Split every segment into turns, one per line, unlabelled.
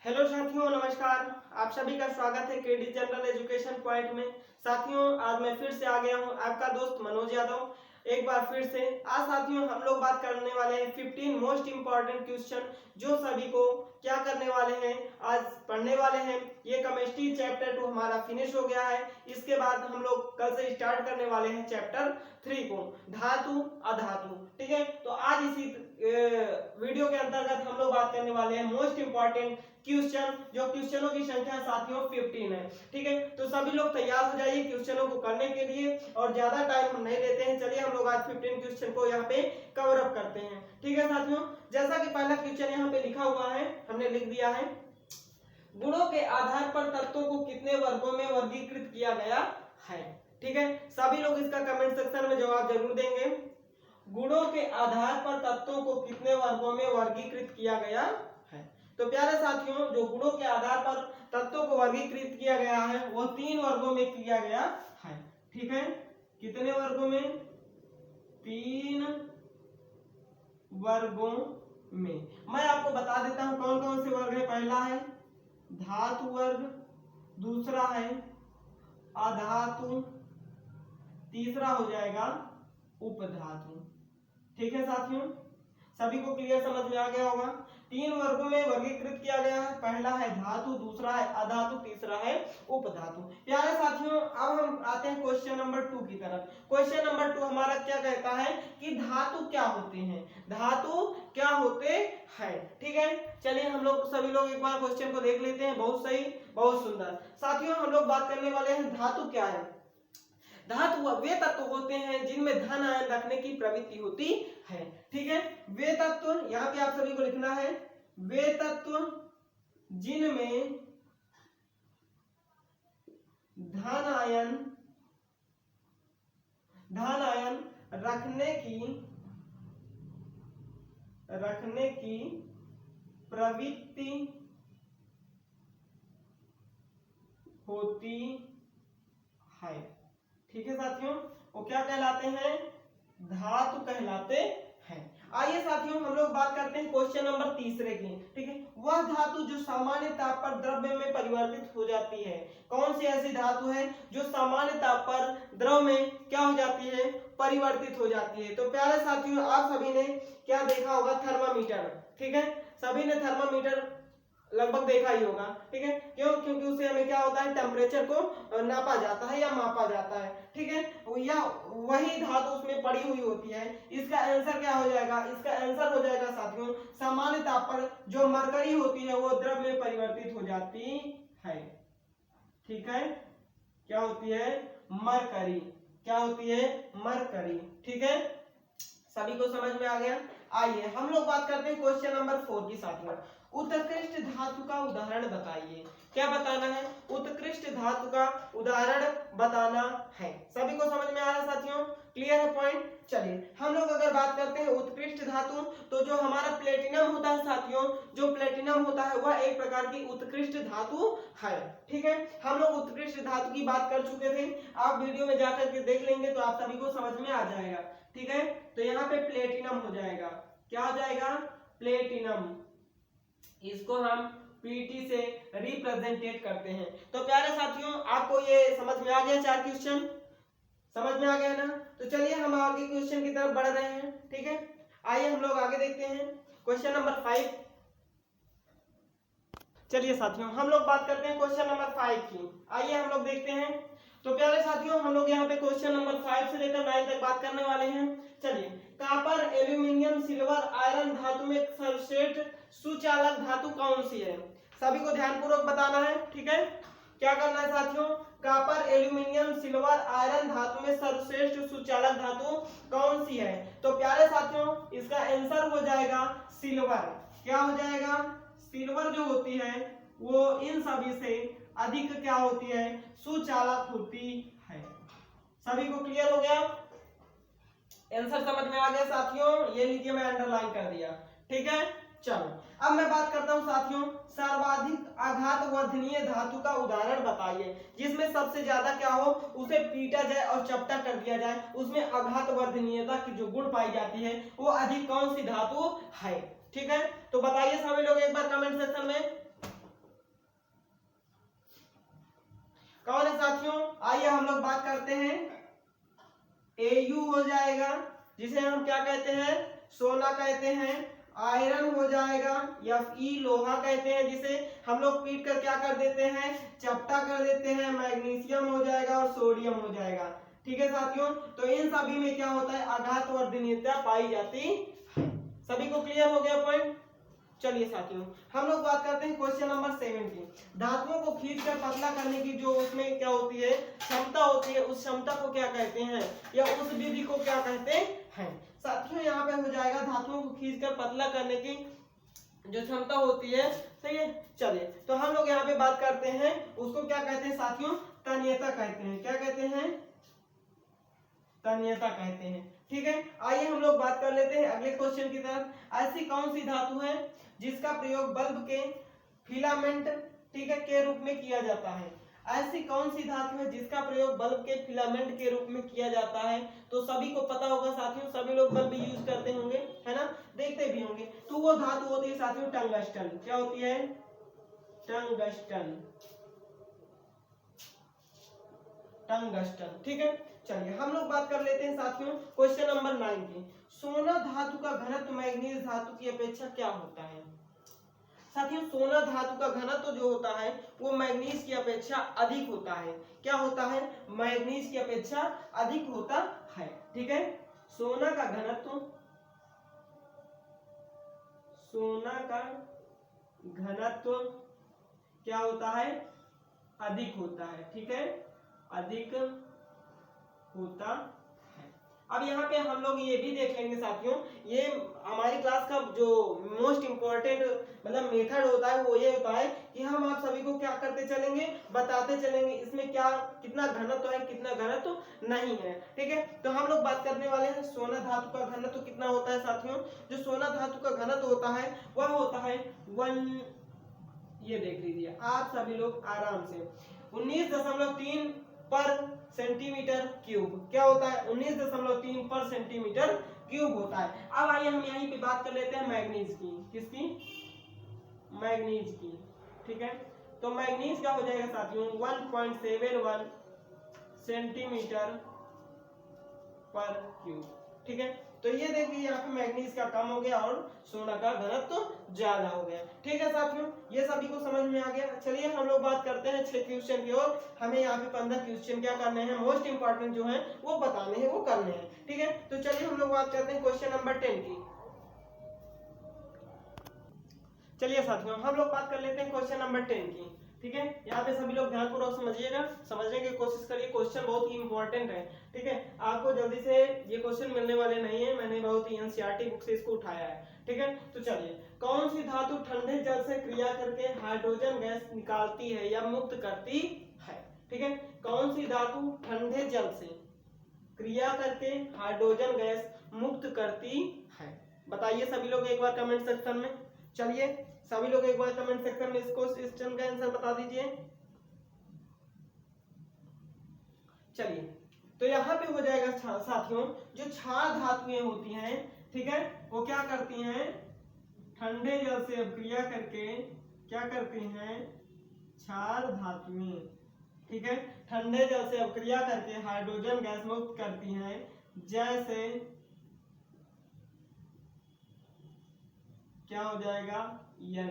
Hello साथियों, नमस्कार। आप सभी का स्वागत है केडी जनरल एजुकेशन पॉइंट में। साथियों, आज मैं फिर से आ गया हूं, आपका दोस्त मनोज यादव। एक बार फिर से आज साथियों हम लोग बात करने वाले हैं 15 मोस्ट इम्पॉर्टेंट क्वेश्चन जो सभी को क्या करने वाले हैं, आज पढ़ने वाले हैं। ये केमिस्ट्री चैप्टर 2 हमारा फिनिश हो गया है। इसके बाद हम लोग कल से स्टार्ट करने वाले हैं चैप्टर 3 को, धातु अधातु। ठीक है, तो आज इसी वीडियो के अंतर्गत हम लोग बात करने वाले हैं मोस्ट इम्पॉर्टेंट क्वेश्चन, जो क्वेश्चनों की संख्या साथियों 15 है। ठीक है, तो सभी लोग तैयार हो जाइए क्वेश्चनों को करने के लिए, और ज्यादा टाइम हम नहीं लेते हैं। चलिए हम लोग आज 15 क्वेश्चन को यहाँ पे कवर अप करते हैं। ठीक है साथियों, जैसा कि पहला क्वेश्चन यहाँ पे लिखा हुआ है, हमने लिख दिया है, गुणों के आधार पर तत्वों को कितने वर्गों में वर्गीकृत किया गया है। ठीक है, सभी लोग इसका कमेंट सेक्शन में जवाब जरूर देंगे। गुणों के आधार पर तत्वों को कितने वर्गों में वर्गीकृत किया गया है। तो प्यारे साथियों, जो गुणों के आधार पर तत्वों को वर्गीकृत किया गया है वो 3 वर्गों में किया गया है। ठीक है, कितने वर्गों में? 3 वर्गों में। मैं आपको बता देता हूं कौन कौन से वर्ग है। पहला है धातु वर्ग, दूसरा है अधातु, तीसरा हो जाएगा उपधातु। ठीक है साथियों, सभी को क्लियर समझ में आ गया होगा। 3 वर्गों में वर्गीकृत किया गया है। पहला है धातु, दूसरा है अधातु, तीसरा है उपधातु। प्यारे साथियों, अब हम आते हैं क्वेश्चन नंबर 2 की तरफ। क्वेश्चन नंबर 2 हमारा क्या कहता है कि धातु क्या होते हैं, धातु क्या होते हैं। ठीक है, चलिए हम लोग सभी लोग एक बार क्वेश्चन को देख लेते हैं। बहुत सही, बहुत सुंदर। साथियों, हम लोग बात करने वाले हैं धातु क्या है। धातु वे तत्व होते हैं जिनमें धन आयन रखने की प्रवृत्ति होती है। ठीक है, वे तत्व, यहाँ पे आप सभी को लिखना है, वे तत्व जिनमें धन आयन रखने की प्रवृत्ति होती है। ठीक है साथियों, वो क्या कहलाते हैं? धातु कहलाते हैं। आइए साथियों हम लोग बात करते हैं क्वेश्चन नंबर 3 की। ठीक है, वह धातु जो सामान्य ताप पर द्रव्य में परिवर्तित हो जाती है। कौन सी ऐसी धातु है जो सामान्य ताप पर द्रव में क्या हो जाती है? परिवर्तित हो जाती है। तो प्यारे साथियों, आप सभी ने क्या देखा होगा? थर्मामीटर। ठीक है, सभी ने थर्मामीटर लगभग देखा ही होगा। ठीक है, क्यों? क्योंकि उससे हमें क्या होता है? टेम्परेचर को नापा जाता है या मापा जाता है। ठीक है, या वही धातु उसमें पड़ी हुई होती है। इसका आंसर क्या हो जाएगा? इसका आंसर हो जाएगा साथियों, सामान्य ताप पर जो मरकरी होती है वो द्रव में परिवर्तित हो जाती है। ठीक है, क्या होती है? मरकरी। क्या होती है? मरकरी। ठीक है, सभी को समझ में आ गया। आइए हम लोग बात करते हैं क्वेश्चन नंबर 4 की साथियों। उत्कृष्ट धातु का उदाहरण बताइए। क्या बताना है? उत्कृष्ट धातु का उदाहरण बताना है। सभी को समझ में आ रहा है साथियों? क्लियर है पॉइंट? चलिए हम लोग अगर बात करते हैं उत्कृष्ट धातु, तो जो हमारा प्लेटिनम होता है साथियों, जो प्लेटिनम होता है वह एक प्रकार की उत्कृष्ट धातु है। ठीक है, हम लोग उत्कृष्ट धातु की बात कर चुके थे। आप वीडियो में जाकर के देख लेंगे तो आप सभी को समझ में आ जाएगा। ठीक है, तो यहाँ पे प्लेटिनम हो जाएगा। क्या हो जाएगा? प्लेटिनम। इसको हम पीटी से रिप्रेजेंटेट करते हैं। तो प्यारे साथियों, आपको ये समझ में आ गया? 4 क्वेश्चन समझ में आ गया ना? तो चलिए हम आगे क्वेश्चन की तरफ बढ़ रहे हैं। ठीक है, आइए हम लोग आगे देखते हैं क्वेश्चन नंबर 5। चलिए साथियों हम लोग बात करते हैं क्वेश्चन नंबर 5 की। आइए हम लोग देखते हैं। तो प्यारे साथियों, हम लोग यहाँ पे क्वेश्चन नंबर 5 से लेकर 9 तक बात करने वाले हैं। चलिए, कॉपर, एल्यूमिनियम, सिल्वर, आयरन धातु में सर्वश्रेष्ठ सुचालक धातु कौन सी है? सभी को ध्यानपूर्वक बताना है। ठीक है, क्या करना है साथियों? कॉपर, एल्यूमिनियम, सिल्वर, आयरन धातु में सर्वश्रेष्ठ सुचालक धातु कौन सी है? तो प्यारे साथियों, इसका आंसर हो जाएगा सिल्वर। क्या हो जाएगा? सिल्वर जो होती है वो इन सभी से अधिक क्या होती है? सुचालक होती है। सभी को क्लियर हो गया? आंसर समझ में आ गया साथियों? ये लीजिए, मैं अंडरलाइन कर दिया। ठीक है, चलो अब मैं बात करता हूं साथियों, सर्वाधिक आघात वर्धनीय धातु का उदाहरण बताइए। जिसमें सबसे ज्यादा क्या हो, उसे पीटा जाए और चपटा कर दिया जाए, उसमें आघात वर्धनीयता की जो गुण पाई जाती है वो अधिक कौन सी धातु है? ठीक है, तो बताइए सभी लोग एक बार कमेंट सेक्शन में। कौन है साथियों? आइए हम लोग बात करते हैं। Au हो जाएगा जिसे हम क्या कहते हैं? सोना कहते हैं। आयरन हो जाएगा, Fe लोहा कहते हैं जिसे हम लोग पीट कर क्या कर देते हैं? चपटा कर देते हैं। मैग्नीशियम हो जाएगा और सोडियम हो जाएगा। ठीक है साथियों, तो इन सभी में क्या होता है? आघात वर्धनीयता पाई जाती है। सभी को क्लियर हो गया पॉइंट? चलिए साथियों, हम लोग बात करते हैं क्वेश्चन नंबर 7 की। धातुओं को खींचकर पतला करने की जो उसमें क्या होती है? क्षमता होती है, उस क्षमता को क्या कहते हैं, या उस विधि को क्या कहते हैं? साथियों यहाँ पे हो जाएगा धातुओं को खींचकर पतला करने की जो क्षमता होती है। सही है, चलिए तो हम लोग यहाँ पे बात करते हैं, उसको क्या कहते हैं साथियों? तन्यता कहते हैं। क्या कहते हैं? तन्यता कहते हैं। ठीक है, आइए हम लोग बात कर लेते हैं अगले क्वेश्चन की तरफ। ऐसी कौन सी धातु है जिसका प्रयोग बल्ब के फिलामेंट, ठीक है, के रूप में किया जाता है? ऐसी कौन सी धातु है जिसका प्रयोग बल्ब के फिलामेंट के रूप में किया जाता है? तो सभी को पता होगा साथियों, सभी लोग बल्ब यूज करते होंगे, है ना, देखते भी होंगे। तो वो धातु होती है साथियों टंगस्टन। क्या होती है? टंगस्टन। टंगस्टन। ठीक है, चलिए हम लोग बात कर लेते हैं साथियों क्वेश्चन नंबर 9 की। सोना धातु का घनत्व मैग्नीज धातु की अपेक्षा क्या होता है? साथियों सोना धातु का घनत्व जो होता है वो मैग्नीज की अपेक्षा अधिक होता है। क्या होता है? मैग्नीज की अपेक्षा अधिक होता है। ठीक है, सोना का घनत्व, सोना का घनत्व क्या होता है? अधिक होता है। ठीक है, अधिक होता है। अब यहाँ पे हम लोग ये भी देख लेंगे साथियों, ये हमारी क्लास का जो मोस्ट इम्पोर्टेंट मतलब मेथड होता है वो ये होता है कि हम आप सभी को क्या करते चलेंगे? बताते चलेंगे इसमें क्या कितना घनत्व है, कितना घनत्व नहीं है। ठीक है, तो हम लोग बात करने वाले हैं सोना धातु का घनत्व कितना होता है साथियों? जो सोना धातु का घनत्व होता है वह होता है 1, ये देख लीजिए आप सभी लोग आराम से, 19.3 पर सेंटीमीटर क्यूब। क्या होता है? 19.3 पर सेंटीमीटर क्यूब होता है। अब आइए हम यहीं पे बात कर लेते हैं मैग्नीज की। किसकी? मैग्नीज की। ठीक है, तो मैग्नीज क्या हो जाएगा साथियों? 1.71 सेंटीमीटर पर क्यूब। ठीक है, तो ये देखिए यहाँ पे मैग्नीज का कम हो गया और सोना का घनत्व तो ज्यादा हो गया। ठीक है साथियों, ये सभी को समझ में आ गया। चलिए हम लोग बात करते हैं 6 क्वेश्चन की ओर। हमें यहाँ पे 15 क्वेश्चन क्या करने हैं? मोस्ट इंपॉर्टेंट जो है वो बताने हैं, वो करने हैं। ठीक है, तो चलिए हम लोग बात करते हैं क्वेश्चन नंबर 10 की। चलिए साथियों हम लोग बात कर लेते हैं क्वेश्चन नंबर 10 की। ठीक है, यहाँ पे सभी लोग ध्यानपूर्वक समझिएगा, समझने की कोशिश करिए, क्वेश्चन बहुत ही इंपॉर्टेंट है। ठीक है, आपको जल्दी से ये क्वेश्चन मिलने वाले नहीं है, मैंने बहुत ही एनसीईआरटी बुक से इसको उठाया है। ठीक है, तो चलिए, कौन सी धातु ठंडे जल से क्रिया करके हाइड्रोजन गैस निकालती है या मुक्त करती है? ठीक है, कौन सी धातु ठंडे जल से क्रिया करके हाइड्रोजन गैस मुक्त करती है? बताइए सभी लोग एक बार कमेंट सेक्शन में। चलिए सभी लोग एक बार कमेंट सेक्शन में इसको इस क्वेश्चन का आंसर बता दीजिए। चलिए, तो यहाँ पे हो जाएगा साथियों, जो क्षार धातुएं होती हैं, ठीक है, वो क्या करती हैं? ठंडे जल से अभिक्रिया करके क्या करती हैं? क्षार धातुएं, ठीक है, ठंडे जल से अभिक्रिया करके हाइड्रोजन गैस मुक्त करती हैं। जैसे क्या हो जाएगा? Na।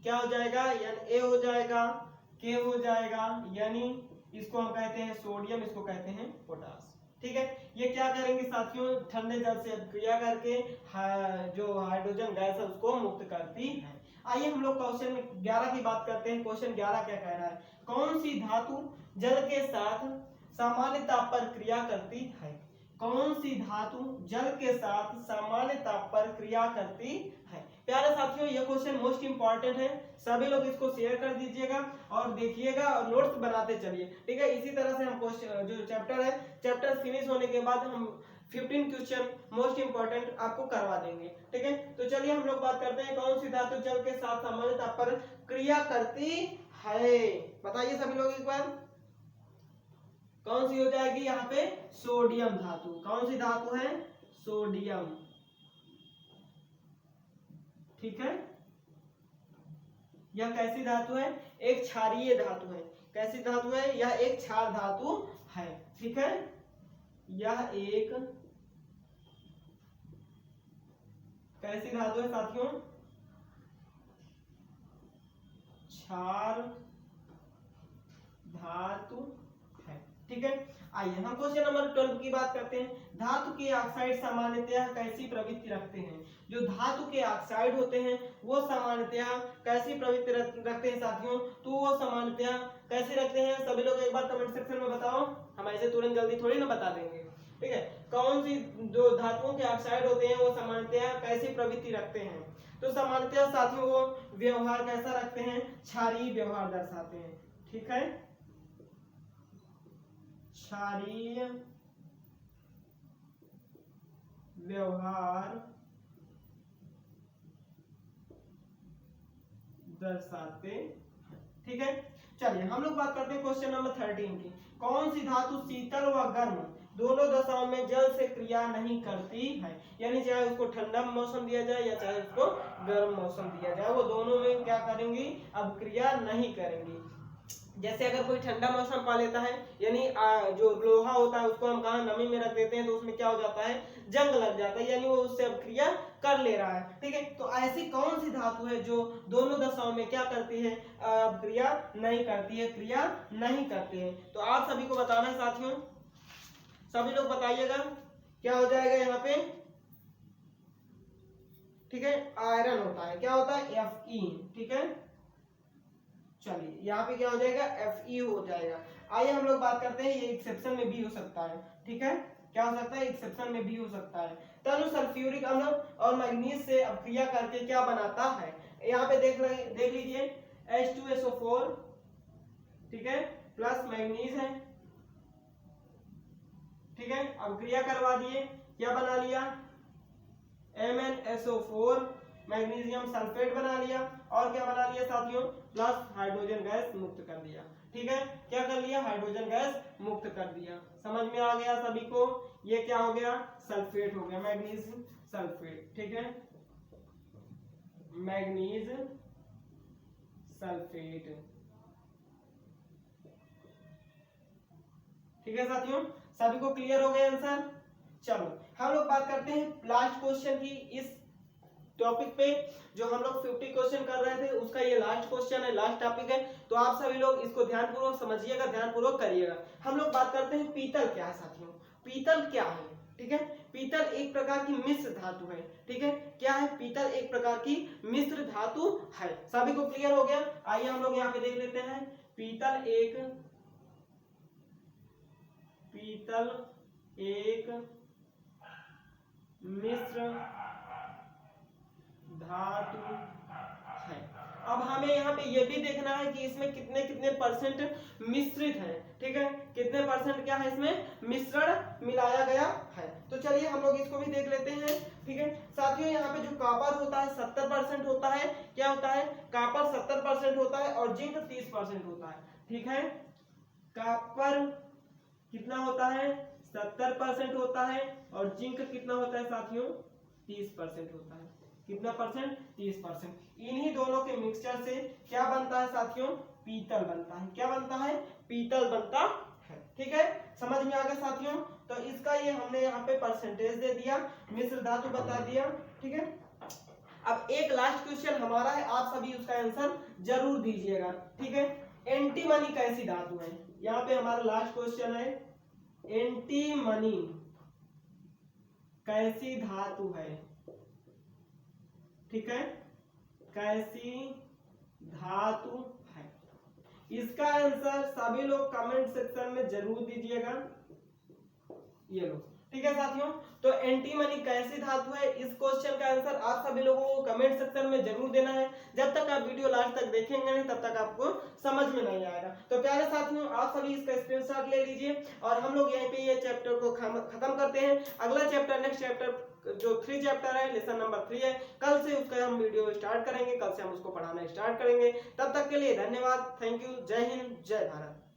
क्या हो जाएगा? Na हो जाएगा, K हो जाएगा, यानी इसको हम कहते हैं सोडियम, इसको कहते हैं पोटास। ठीक है, ये क्या करेंगे साथियों? ठंडे जल से अभिक्रिया करके जो हाइड्रोजन गैस है उसको मुक्त करती है। आइए हम लोग क्वेश्चन 11 की बात करते हैं। क्वेश्चन 11 क्या कह रहा है? कौन सी धातु जल के साथ सामान्य ताप पर क्रिया करती है? कौन सी धातु जल के साथ सामान्य ताप पर क्रिया करती है? प्यारे साथियों, यह क्वेश्चन मोस्ट इंपॉर्टेंट है, सभी लोग इसको शेयर कर दीजिएगा और देखिएगा और नोट्स बनाते चलिए। ठीक है, इसी तरह से हम क्वेश्चन जो चैप्टर है, चैप्टर फिनिश होने के बाद हम 15 क्वेश्चन मोस्ट इंपॉर्टेंट आपको करवा देंगे। ठीक है, तो चलिए हम लोग बात करते हैं कौन सी धातु जल के साथ सामान्य ताप पर क्रिया करती है? बताइए सभी लोग एक बार, कौन सी हो जाएगी यहाँ पे? सोडियम धातु। कौन सी धातु है? सोडियम। ठीक है, यह कैसी धातु है? एक क्षारीय धातु है। कैसी धातु है? यह एक क्षार धातु है। ठीक है, यह एक कैसी धातु है साथियों? क्षार धातु है। ठीक है, आइए हम क्वेश्चन नंबर 12 की बात करते हैं। धातु के ऑक्साइड सामान्यतः कैसी प्रवृत्ति रखते हैं? जो धातु के ऑक्साइड होते हैं वो सामान्यतः कैसी प्रवृत्ति रखते हैं साथियों? तो वो सामान्यतः कैसे रखते हैं? सभी लोग एक बार कमेंट सेक्शन में बताओ, हम ऐसे तुरंत जल्दी थोड़ी ना बता देंगे। ठीक है, कौन सी जो धातुओं के ऑक्साइड होते हैं वो सामान्यतः कैसी प्रवृत्ति रखते हैं? तो सामान्यतः साथियों वो व्यवहार कैसा रखते हैं? क्षारीय व्यवहार दर्शाते हैं। ठीक है, क्षारीय व्यवहार दर्शाते हैं। ठीक है, चलिए हम लोग बात करते हैं क्वेश्चन नंबर 13 की। कौन सी धातु शीतल व गर्म दोनों दशाओं में जल से क्रिया नहीं करती है? यानी चाहे उसको ठंडा मौसम दिया जाए या चाहे उसको गर्म मौसम दिया जाए, वो दोनों में क्या करेंगी? अब क्रिया नहीं करेंगी। जैसे अगर कोई ठंडा मौसम पा लेता है, यानी जो लोहा होता है उसको हम कहाँ नमी में रख देते हैं तो उसमें क्या हो जाता है? जंग लग जाता है, यानी वो उससे अब क्रिया कर ले रहा है। ठीक है, तो ऐसी कौन सी धातु है जो दोनों दशाओं में क्या करती है? क्रिया नहीं करती है, क्रिया नहीं करती है। तो आप सभी को बताना है साथियों, सभी लोग बताइएगा क्या हो जाएगा यहाँ पे? ठीक है, आयरन होता है, क्या होता है? Fe। ठीक है, चलिए यहाँ पे क्या हो जाएगा? Fe हो जाएगा। आइए हम लोग बात करते हैं, ये एक्सेप्शन में भी हो सकता है। ठीक है, क्या हो सकता है? एक्सेप्शन में भी हो सकता है। तनु सल्फ्यूरिक अम्ल और मैग्नीज से अपक्रिया करके क्या बनाता है? यहाँ पे देख लीजिए H2SO4, ठीक है, प्लस मैग्नीज है। ठीक है, अपक्रिया करवा दिए, क्या बना लिया? MnSO4, मैग्नीशियम सल्फेट बना लिया, और क्या बना लिया साथियों? प्लस हाइड्रोजन गैस मुक्त कर दिया। ठीक है, क्या कर लिया? हाइड्रोजन गैस मुक्त कर दिया। समझ में आ गया सभी को? ये क्या हो गया? सल्फेट हो गया, मैग्नीशियम सल्फेट। ठीक है, मैग्नीज सल्फेट। ठीक है साथियों, सभी को क्लियर हो गया आंसर? चलो हम लोग बात करते हैं लास्ट क्वेश्चन की। इस टॉपिक पे जो हम लोग 50 क्वेश्चन कर रहे थे उसका ये लास्ट क्वेश्चन है, लास्ट टॉपिक है। तो आप सभी लोग इसको ध्यानपूर्वक समझिएगा, ध्यानपूर्वक करिएगा। हम लोग बात करते हैं पीतल क्या है साथियों? पीतल क्या है? ठीक है, पीतल एक प्रकार की मिश्र धातु है। ठीक है, क्या है? पीतल एक प्रकार की मिश्र धातु है। सभी को क्लियर हो गया? आइए हम लोग यहाँ पे देख लेते हैं। पीतल एक मिश्र धातु है। अब हमें यहाँ पे ये भी देखना है कि इसमें कितने कितने परसेंट मिश्रित है। ठीक है, कितने परसेंट क्या है इसमें? मिश्रण मिलाया गया है। तो चलिए हम लोग इसको भी देख लेते हैं। ठीक है साथियों, यहाँ पे जो कॉपर होता है 70% होता है। क्या होता है? कॉपर 70% होता है और जिंक 30% होता है। ठीक है, कॉपर कितना होता है? 70% होता है और जिंक कितना होता है साथियों? 30% होता है। कितना परसेंट? 30%। इन्हीं दोनों के मिक्सचर से क्या बनता है साथियों? पीतल बनता है। क्या बनता है? पीतल बनता है। ठीक है, समझ में आ गया साथियों? तो इसका ये हमने यहाँ पे परसेंटेज दे दिया, मिश्र धातु बता दिया। ठीक है, अब एक लास्ट क्वेश्चन हमारा है, आप सभी उसका आंसर जरूर दीजिएगा। ठीक है, एंटीमनी कैसी धातु है? यहाँ पे हमारा लास्ट क्वेश्चन है, एंटीमनी कैसी धातु है? ठीक है, कैसी धातु है? इसका आंसर सभी लोग कमेंट सेक्शन में जरूर दीजिएगा। ये लो, ठीक है साथियों, तो एंटीमनी कैसी धातु है, इस क्वेश्चन का आंसर आप सभी लोगों को कमेंट सेक्शन में जरूर देना है। जब तक आप वीडियो लास्ट तक देखेंगे नहीं तब तक आपको समझ में नहीं आएगा। तो प्यारे साथियों, आप सभी इसका स्क्रीनशॉट ले लीजिए और हम लोग यहीं पे ये चैप्टर को खत्म करते हैं। अगला चैप्टर, नेक्स्ट चैप्टर जो 3 चैप्टर है, लेसन नंबर 3 है, कल से उसका हम वीडियो स्टार्ट करेंगे, कल से हम उसको पढ़ाना स्टार्ट करेंगे। तब तक के लिए धन्यवाद, थैंक यू, जय हिंद, जय भारत।